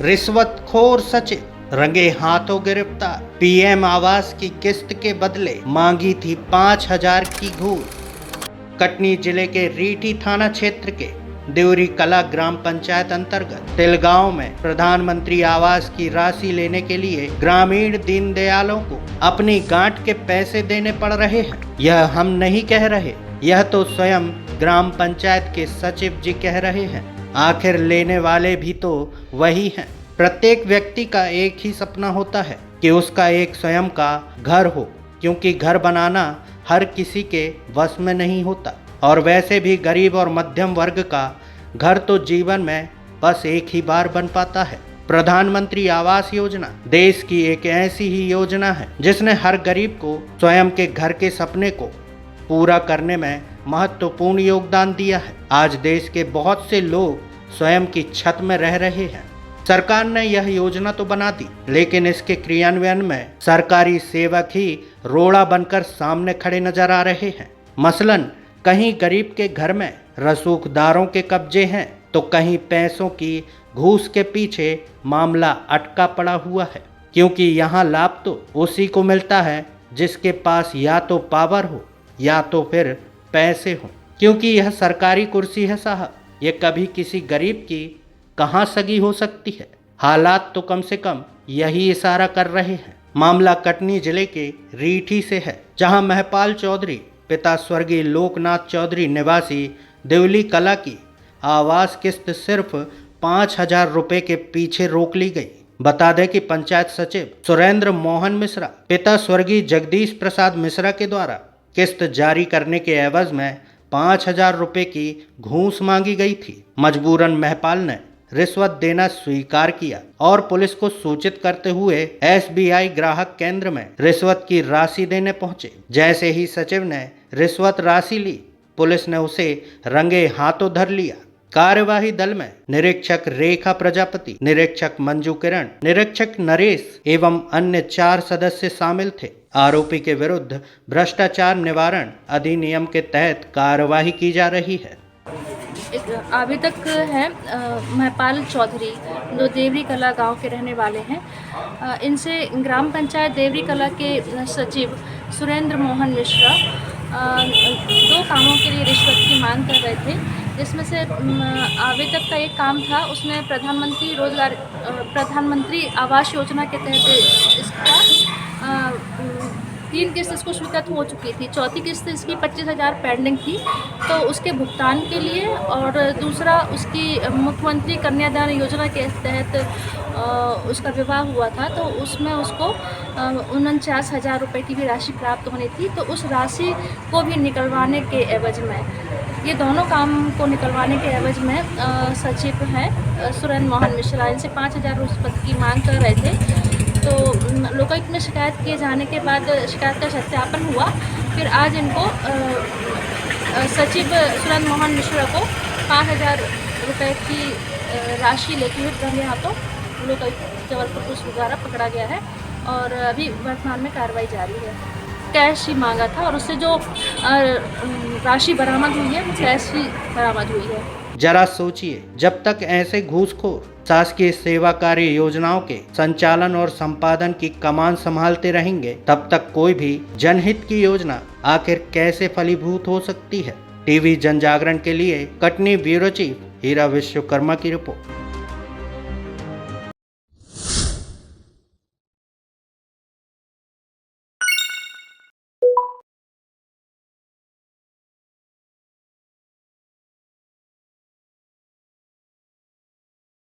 रिश्वतखोर सचिव रंगे हाथों गिरफ्तार। पीएम आवास की किस्त के बदले मांगी थी 5,000 की घूस। कटनी जिले के रीठी थाना क्षेत्र के देवरी कला ग्राम पंचायत अंतर्गत तिलगांव में प्रधानमंत्री आवास की राशि लेने के लिए ग्रामीण दीनदयालों को अपनी गांठ के पैसे देने पड़ रहे हैं। यह हम नहीं कह रहे, यह तो स्वयं ग्राम पंचायत के सचिव जी कह रहे हैं। आखिर लेने वाले भी तो वही हैं। प्रत्येक व्यक्ति का एक ही सपना होता है कि उसका एक स्वयं का घर हो, क्योंकि घर बनाना हर किसी के वश में नहीं होता। और वैसे भी गरीब और मध्यम वर्ग का घर तो जीवन में बस एक ही बार बन पाता है। प्रधानमंत्री आवास योजना देश की एक ऐसी ही योजना है जिसने हर गरीब को स्वयं के घर के सपने को पूरा करने में महत्वपूर्ण योगदान दिया है। आज देश के बहुत से लोग स्वयं की छत में रह रहे हैं। सरकार ने यह योजना तो बना दी, लेकिन इसके क्रियान्वयन में सरकारी सेवक ही रोड़ा बनकर सामने खड़े नजर आ रहे हैं। मसलन कहीं गरीब के घर में रसूखदारों के कब्जे हैं, तो कहीं पैसों की घूस के पीछे मामला अटका पड़ा हुआ है। क्योंकि यहाँ लाभ तो उसी को मिलता है जिसके पास या तो पावर हो या तो फिर पैसे हो। क्योंकि यह सरकारी कुर्सी है साहब, ये कभी किसी गरीब की कहाँ सगी हो सकती है। हालात तो कम से कम यही इशारा कर रहे हैं। मामला कटनी जिले के रीठी से है, जहां महपाल चौधरी पिता स्वर्गीय लोकनाथ चौधरी निवासी देवली कला की आवास किस्त सिर्फ 5,000 रुपए के पीछे रोक ली गई। बता दें कि पंचायत सचिव सुरेंद्र मोहन मिश्रा पिता स्वर्गीय जगदीश प्रसाद मिश्रा के द्वारा किस्त जारी करने के एवज में 5,000 रुपए की घूस मांगी गई थी। मजबूरन महपाल ने रिश्वत देना स्वीकार किया और पुलिस को सूचित करते हुए एसबीआई ग्राहक केंद्र में रिश्वत की राशि देने पहुंचे। जैसे ही सचिव ने रिश्वत राशि ली, पुलिस ने उसे रंगे हाथों धर लिया। कार्यवाही दल में निरीक्षक रेखा प्रजापति, निरीक्षक मंजू किरण, निरीक्षक नरेश एवं अन्य 4 सदस्य शामिल थे। आरोपी के विरुद्ध भ्रष्टाचार निवारण अधिनियम के तहत कार्यवाही की जा रही है। एक आवेदक है महपाल चौधरी, जो देवरी कला गांव के रहने वाले हैं। इनसे ग्राम पंचायत देवरी कला के सचिव सुरेंद्र मोहन मिश्रा 2 कामों के लिए रिश्वत की मांग कर रहे थे। जिसमें से आवेदक का एक काम था, उसने प्रधानमंत्री आवास योजना के तहत इसका 3 किस्त इसको स्वीकृत हो चुकी थी। चौथी किस्त इसकी 25,000 पेंडिंग थी, तो उसके भुगतान के लिए, और दूसरा उसकी मुख्यमंत्री कन्यादान योजना के तहत उसका विवाह हुआ था, तो उसमें उसको 49,000 रुपये की भी राशि प्राप्त होनी थी। तो उस राशि को भी निकलवाने के एवज में, ये दोनों काम को निकलवाने के एवज में सचिव हैं सुरेंद्र मोहन मिश्रा इनसे 5,000 रुपये की मांग कर रहे थे। तो लोकायुक्त में शिकायत किए जाने के बाद शिकायत का सत्यापन हुआ। फिर आज इनको सचिव सुरेंद्र मोहन मिश्रा को 5,000 रुपये की राशि लेते हुए रंगे हाथों लोकायुक्त जबलपुर पुलिस द्वारा पकड़ा गया है और अभी वर्तमान में कार्रवाई जारी है। कैश ही मांगा था और उससे जो राशि बरामद हुई है वो कैश ही बरामद हुई है। जरा सोचिए, जब तक ऐसे घूसखोर शासकीय सेवा कार्य योजनाओं के संचालन और संपादन की कमान संभालते रहेंगे, तब तक कोई भी जनहित की योजना आखिर कैसे फलीभूत हो सकती है। टीवी जनजागरण के लिए कटनी ब्यूरो चीफ हीरा विश्वकर्मा की रिपोर्ट।